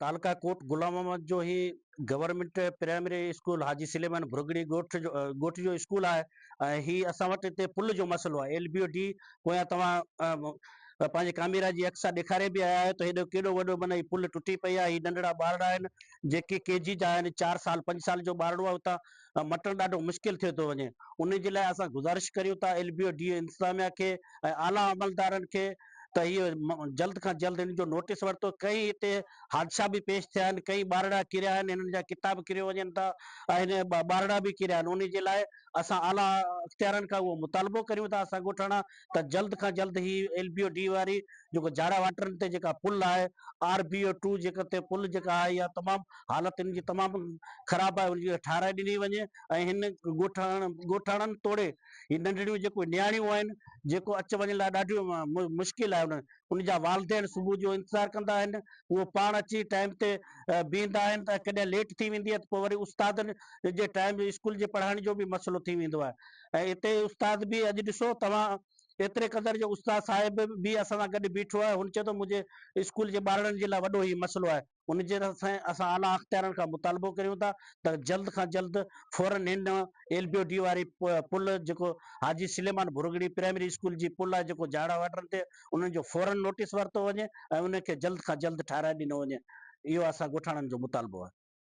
तालका कोट गुलाम मोहम्मद जो ही government primary school हाजी सलेमान भुरगड़ी गोठ जो स्कूल है ही असां वटि हिते पुल जो मसलो है LBO-D पोयां तव्हां पंहिंजे कामेरा जी अक्सा ॾेखारे बि आया आहियो त हेॾो केॾो वॾो माना ही पुल टुटी पई आहे। ही नंढड़ा ॿारड़ा आहिनि जेके KG जा आहिनि, 4 साल 5 साल जो ॿारड़ो आहे, उतां मटण ॾाढो मुश्किल थियो थो वञे। उन जे लाइ असां गुज़ारिश करियूं था LBO-D इंतिज़ामिया खे ऐं आला अमलदारनि खे त इहो जल्द खां जल्द इन जो नोटिस वरितो। कई हिते हादसा भी पेश थिया आहिनि, कई ॿारड़ा किरिया आहिनि, हिननि जा किताब किरी वञनि था ऐं ॿारड़ा भी किरिया आहिनि। उन जे लाइ असां आला अख़्तियारनि खां उहो मुतालबो करियूं था असां ॻोठाणा त जल्द खां जल्द ही LBO-D वारी जेको जाड़ा वाटरनि ते जेका पुल आहे RBO-2 जेका ते पुल जेका आहे इहा तमामु हालत इन जी तमामु ख़राब आहे, उनजी ठाराए ॾिनी वञे ऐं हिन ॻोठाणनि तोड़े ही नंढड़ियूं जेको नियाणियूं आहिनि जेको अच वञ लाइ ॾाढियूं मुश्किल आहे। उन जा वालदेन सुबुह जो इंतज़ारु कंदा आहिनि, उहो पाण अची टाइम ते बीहंदा आहिनि त कॾहिं लेट थी वेंदी आहे त पोइ वरी उस्तादनि जे टाइम स्कूल जे पढ़ाइण जो बि मसइलो थी वेंदो आहे। ऐं हिते उस्ताद बि अॼु ॾिसो तव्हां एतिरे क़दर जो उस्ताद साहिब बि असां सां गॾु बीठो आहे, हुन चए थो मुंहिंजे स्कूल जे ॿारनि जे लाइ वॾो ही मसइलो आहे। उन जे असां आला अख़्तियारनि खां मुतालबो करियूं था त जल्द खां जल्द फौरन हिन LBO-D वारी पुल जेको हाजी सलेमान भुरगड़ी प्राइमरी स्कूल जी पुल आहे जेको जाड़ा वाटरनि ते, उन्हनि जो फौरन नोटिस वरितो वञे ऐं उनखे जल्द खां जल्द ठाराए ॾिनो वञे। इहो असां ॻोठाणनि जो मुतालबो आहे।